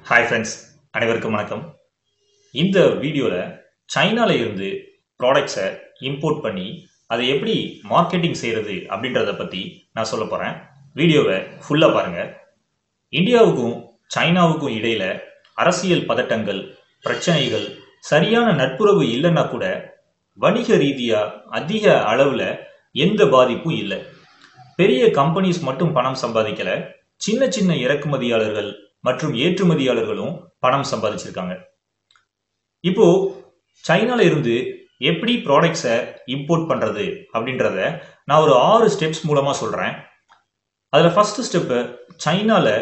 Hi friends, அனைவருக்கும் வணக்கம். இந்த வீடியோவில் சைனாவில் இருந்து ப்ராடக்ட்ஸை இம்போர்ட் பண்ணி அதை எப்படி மார்க்கெட்டிங் செய்கிறது அப்படின்றத பற்றி நான் சொல்ல போகிறேன். வீடியோவை ஃபுல்லாக பாருங்கள். இந்தியாவுக்கும் சைனாவுக்கும் இடையில் அரசியல் பதட்டங்கள், பிரச்சனைகள், சரியான நட்புறவு இல்லைன்னா கூட வணிக ரீதியாக அதிக அளவில் எந்த பாதிப்பும் இல்லை. பெரிய கம்பெனிஸ் மட்டும் பணம் சம்பாதிக்கலை, சின்ன சின்ன இறக்குமதியாளர்கள் மற்றும் ஏற்றுமதியாளர்களும் பணம் சம்பாதிச்சிருக்காங்க. இப்போ சைனால இருந்து எப்படி ப்ராடக்ட்ஸை இம்போர்ட் பண்றது அப்படின்றத நான் ஒரு 6 ஸ்டெப்ஸ் மூலமா சொல்றேன். அதுல ஃபர்ஸ்ட் ஸ்டெப், சைனால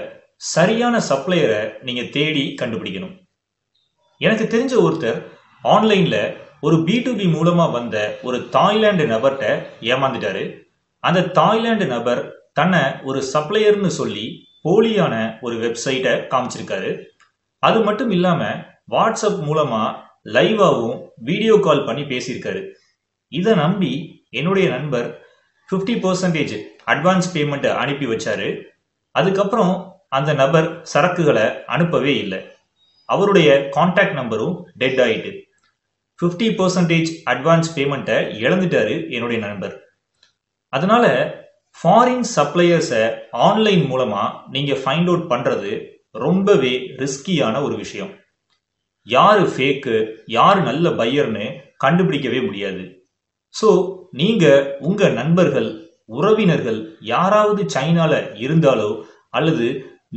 சரியான சப்ளையரை நீங்க தேடி கண்டுபிடிக்கணும். எனக்கு தெரிஞ்ச ஒருத்தர் ஆன்லைன்ல ஒரு B2B மூலமா வந்த ஒரு தாய்லாந்து நபர்கிட்ட ஏமாந்துட்டாரு. அந்த தாய்லாந்து நபர் தன்னை ஒரு சப்ளையர்னு சொல்லி போலியான ஒரு வெப்சைட்டை காமிச்சிருக்காரு. அது மட்டும் இல்லாம வாட்ஸ்அப் மூலமா லைவாவும் வீடியோ கால் பண்ணி பேசியிருக்காரு. இதை நம்பி என்னுடைய நண்பர் 50% அட்வான்ஸ் பேமெண்ட் அனுப்பி வச்சாரு. அதுக்கப்புறம் அந்த நபர் சரக்குகளை அனுப்பவே இல்லை. அவருடைய கான்டாக்ட் நம்பரும் டெட் ஆயிட்டு 50% அட்வான்ஸ் பேமெண்ட்டை இழந்துட்டாரு என்னுடைய நண்பர். அதனால ஃபாரின் சப்ளையர்ஸை ஆன்லைன் மூலமா நீங்க ஃபைண்ட் அவுட் பண்றது ரொம்பவே ரிஸ்கியான ஒரு விஷயம். யாரு ஃபேக்கு, யாரு நல்ல பையர்னு கண்டுபிடிக்கவே முடியாது. ஸோ நீங்க உங்க நண்பர்கள், உறவினர்கள் யாராவது சைனால இருந்தாலோ அல்லது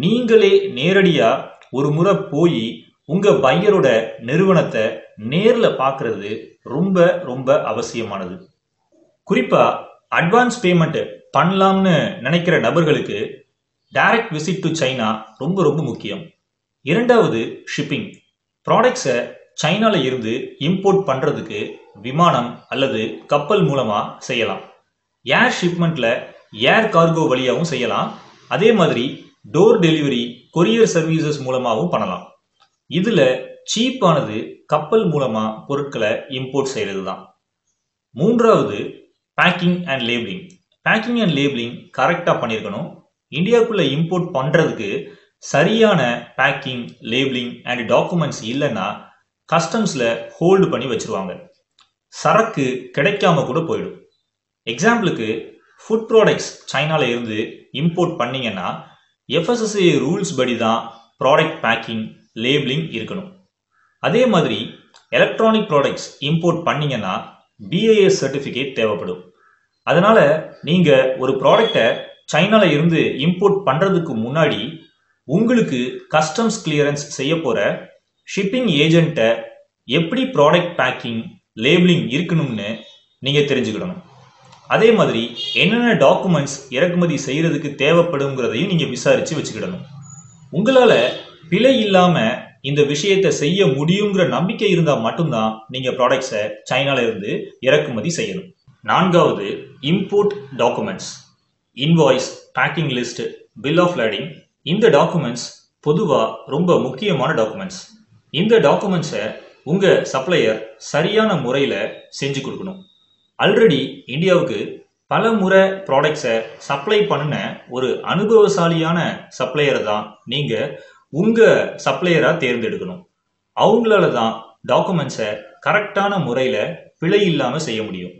நீங்களே நேரடியா ஒரு முறை போய் உங்க பையரோட நிறுவனத்தை நேர்ல பார்க்கறது ரொம்ப ரொம்ப அவசியமானது. குறிப்பா அட்வான்ஸ் பேமெண்ட் பண்ணலாம்னு நினைக்கிற நபர்களுக்கு டைரக்ட் விசிட் டு சைனா ரொம்ப ரொம்ப முக்கியம். இரண்டாவது, ஷிப்பிங். ப்ராடக்ட்ஸை சைனால இருந்து இம்போர்ட் பண்றதுக்கு விமானம் அல்லது கப்பல் மூலமா செய்யலாம். ஏர் ஷிப்மெண்ட்ல ஏர் கார்கோ வழியாகவும் செய்யலாம். அதே மாதிரி டோர் டெலிவரி, கொரியர் சர்வீசஸ் மூலமாகவும் பண்ணலாம். இதுல சீப்பானது கப்பல் மூலமா பொருட்களை இம்போர்ட் செய்யறது தான். மூன்றாவது, packing and labelling. Packing and labelling கரெக்டாக பண்ணியிருக்கணும். இந்தியாவுக்குள்ள இம்போர்ட் பண்ணுறதுக்கு சரியான பேக்கிங், லேபிளிங் அண்ட் டாக்குமெண்ட்ஸ் இல்லைன்னா கஸ்டம்ஸில் ஹோல்டு பண்ணி வச்சிருவாங்க. சரக்கு கிடைக்காம கூட போயிடும். எக்ஸாம்பிளுக்கு, ஃபுட் ப்ராடக்ட்ஸ் சைனால இருந்து இம்போர்ட் பண்ணீங்கன்னா FSSAI ரூல்ஸ் படி தான் ப்ராடக்ட் பேக்கிங், லேபிளிங் இருக்கணும். அதே மாதிரி எலக்ட்ரானிக் ப்ராடக்ட்ஸ் இம்போர்ட் பண்ணீங்கன்னா BIS சர்டிஃபிகேட் தேவைப்படும். அதனால நீங்க ஒரு ப்ராடக்டை சைனால இருந்து இம்போர்ட் பண்றதுக்கு முன்னாடி உங்களுக்கு கஸ்டம்ஸ் கிளியரன்ஸ் செய்ய போற ஷிப்பிங் ஏஜென்ட்டை எப்படி ப்ராடக்ட் பேக்கிங், லேபிளிங் இருக்கணும்னு நீங்க தெரிஞ்சுக்கிடணும். அதே மாதிரி என்னென்ன டாக்குமெண்ட்ஸ் இறக்குமதி செய்யறதுக்கு தேவைப்படுங்கிறதையும் நீங்க விசாரிச்சு வச்சுக்கிடணும். உங்களால பிழை இல்லாம இந்த விஷயத்தை செய்ய முடியுங்கிற நம்பிக்கை இருந்தால் மட்டும்தான் நீங்க ப்ராடக்ட்ஸை சைனால இருந்து இறக்குமதி செய்யணும். நான்காவது, import documents. Invoice, packing list, bill of lading. இந்த டாக்குமெண்ட்ஸ் பொதுவாக ரொம்ப முக்கியமான டாக்குமெண்ட்ஸ். இந்த டாக்குமெண்ட்ஸை உங்க சப்ளையர் சரியான முறையில் செஞ்சு கொடுக்கணும். ஆல்ரெடி இந்தியாவுக்கு பல முறை ப்ராடக்ட்ஸை சப்ளை பண்ணின ஒரு அனுபவசாலியான சப்ளையரை தான் நீங்க உங்க சப்ளையரா தேர்ந்தெடுக்கணும். அவங்களால தான் டாக்குமெண்ட்ஸை கரெக்டான முறையில் பிழை இல்லாமல் செய்ய முடியும்.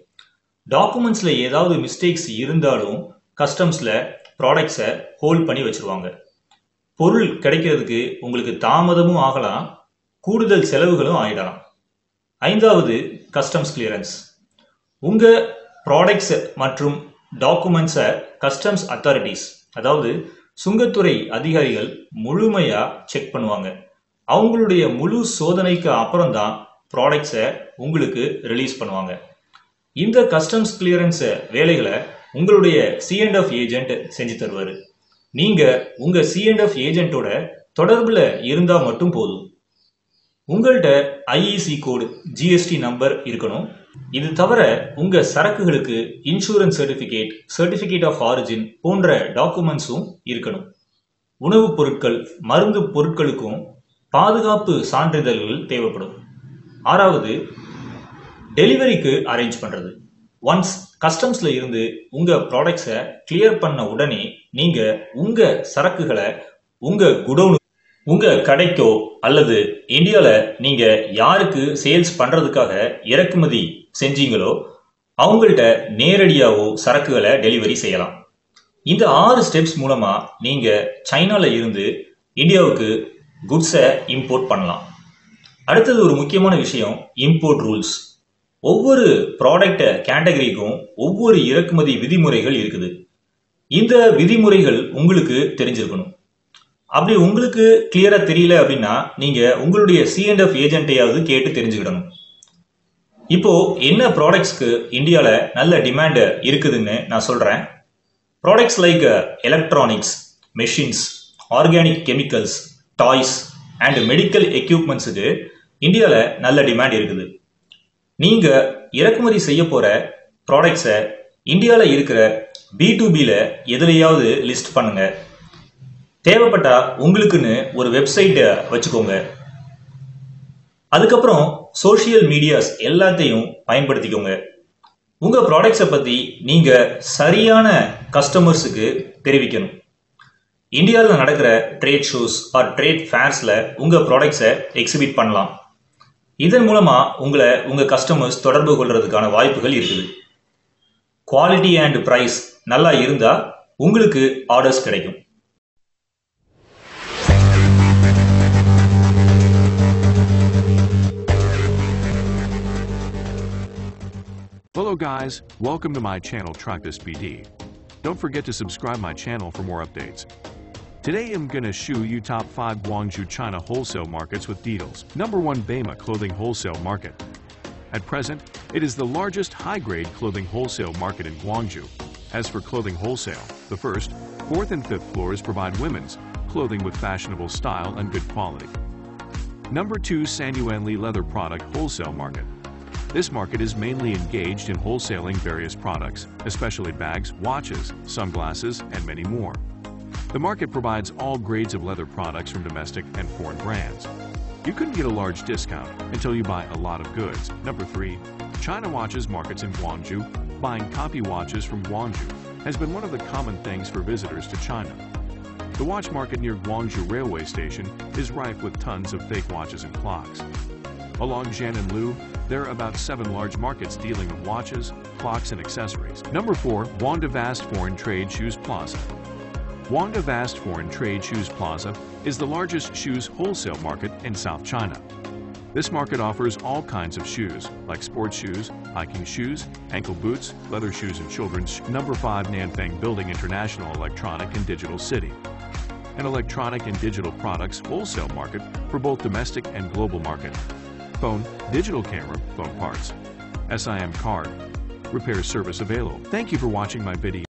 டாக்குமெண்ட்ஸ்ல ஏதாவது மிஸ்டேக்ஸ் இருந்தாலும் கஸ்டம்ஸ்ல ப்ராடக்ட்ஸை ஹோல்ட் பண்ணி வச்சிருவாங்க. பொருள் கிடைக்கிறதுக்கு உங்களுக்கு தாமதமும் ஆகலாம், கூடுதல் செலவுகளும் ஆயிடலாம். ஐந்தாவது, கஸ்டம்ஸ் கிளியரன்ஸ். உங்க ப்ராடக்ட்ஸ் மற்றும் டாக்குமெண்ட்ஸை கஸ்டம்ஸ் அத்தாரிட்டிஸ், அதாவது சுங்கத்துறை அதிகாரிகள் முழுமையா செக் பண்ணுவாங்க. அவங்களுடைய முழு சோதனைக்கு அப்புறம் தான் ப்ராடக்ட்ஸை உங்களுக்கு ரிலீஸ் பண்ணுவாங்க. இந்த கஸ்டம்ஸ் கிளியரன்ஸ் வேலைகளை உங்களுடைய C&F ஏஜென்ட் செஞ்சு தருவாரு. நீங்க உங்க C&F ஏஜென்ட்டோட தொடர்புல இருந்தா மட்டும் போதும். உங்கள்கிட்ட IEC கோடு, GST நம்பர் இருக்கணும். இது தவிர உங்க சரக்குகளுக்கு insurance certificate, certificate of origin போன்ற டாக்குமெண்ட்ஸும் இருக்கணும். உணவுப் பொருட்கள், மருந்து பொருட்களுக்கும் பாதுகாப்பு சான்றிதழ்கள் தேவைப்படும். ஆறாவது, டெலிவரிக்கு அரேஞ்ச் பண்றது. ஒன்ஸ் கஸ்டம்ஸ்ல இருந்து உங்க ப்ராடக்ட்ஸை கிளியர் பண்ண உடனே நீங்க உங்க சரக்குகளை உங்க குடோனு உங்க கடைக்கோ அல்லது இந்தியால நீங்க யாருக்கு சேல்ஸ் பண்றதுக்காக இறக்குமதி செஞ்சீங்களோ அவங்கள்ட்ட நேரடியாவோ சரக்குகளை டெலிவரி செய்யலாம். இந்த 6 ஸ்டெப்ஸ் மூலமா நீங்க சைனால இருந்து இந்தியாவுக்கு குட்ஸை இம்போர்ட் பண்ணலாம். அடுத்தது ஒரு முக்கியமான விஷயம், இம்போர்ட் ரூல்ஸ். ஒவ்வொரு ப்ராடக்ட் கேட்டகரிக்கும் ஒவ்வொரு இறக்குமதி விதிமுறைகள் இருக்குது. இந்த விதிமுறைகள் உங்களுக்கு தெரிஞ்சிருக்கணும். அப்படி உங்களுக்கு கிளியரா தெரியல அப்படின்னா நீங்க உங்களுடைய C&F ஏஜென்ட்டையாவது கேட்டு தெரிஞ்சுக்கிடணும். இப்போ என்ன ப்ராடக்ட்ஸ்க்கு இந்தியால நல்ல டிமாண்ட் இருக்குதுன்னு நான் சொல்றேன். Products like electronics, machines, organic chemicals, toys and medical எக்யூப்மெண்ட்ஸுக்கு இந்தியால நல்ல டிமாண்ட் இருக்குது. நீங்க இறக்குமதி செய்ய போற ப்ராடக்ட்ஸை இந்தியால இருக்கிற B2Bல எதுலையாவது லிஸ்ட் பண்ணுங்க. தேவைப்பட்டா உங்களுக்குன்னு ஒரு வெப்சைட் வச்சுக்கோங்க. அதுக்கப்புறம் சோஷியல் மீடியாஸ் எல்லாத்தையும் பயன்படுத்திக்கோங்க. உங்க ப்ராடக்ட்ஸை பத்தி நீங்க சரியான கஸ்டமர்ஸுக்கு தெரிவிக்கணும். இந்தியாவில் நடக்கிற ட்ரேட் ஷோஸ் ஆர் ட்ரேட் ஃபேர்ஸ்ல உங்க ப்ராடக்ட்ஸை எக்ஸிபிட் பண்ணலாம். இதன் மூலமா உங்களை உங்க கஸ்டமர்ஸ் தொடர்பு கொள்றதுக்கான வாய்ப்புகள் இருக்குது. குவாலிட்டி அண்ட் பிரைஸ் நல்லா இருந்தா உங்களுக்கு ஆர்டர்ஸ் கிடைக்கும். Hello guys, welcome to my channel TruckThisBD. Don't forget to subscribe my channel for more updates. Today I'm gonna show you top 5 Guangzhou, China wholesale markets with details. Number 1, Baima Clothing Wholesale Market. At present, it is the largest high-grade clothing wholesale market in Guangzhou. As for clothing wholesale, the 1st, 4th and 5th floors provide women's clothing with fashionable style and good quality. Number 2, Sanyuanli Leather Product Wholesale Market. This market is mainly engaged in wholesaling various products, especially bags, watches, sunglasses, and many more. The market provides all grades of leather products from domestic and foreign brands. You couldn't get a large discount until you buy a lot of goods. Number 3, China Watches Markets in Guangzhou. Buying copy watches from Guangzhou has been one of the common things for visitors to China. The watch market near Guangzhou railway station is rife with tons of fake watches and clocks. Along Jian and Lu, there are about 7 large markets dealing with watches, clocks, and accessories. Number 4, Wanda Vast Foreign Trade Shoes Plaza. Wanda Vast Foreign Trade Shoes Plaza is the largest shoes wholesale market in South China. This market offers all kinds of shoes, like sports shoes, hiking shoes, ankle boots, leather shoes, and children's. Number 5, Nanfang Building International Electronic and Digital City. An electronic and digital products wholesale market for both domestic and global market. Phone, digital camera, phone parts, SIM card, repair service available. Thank you for watching my video.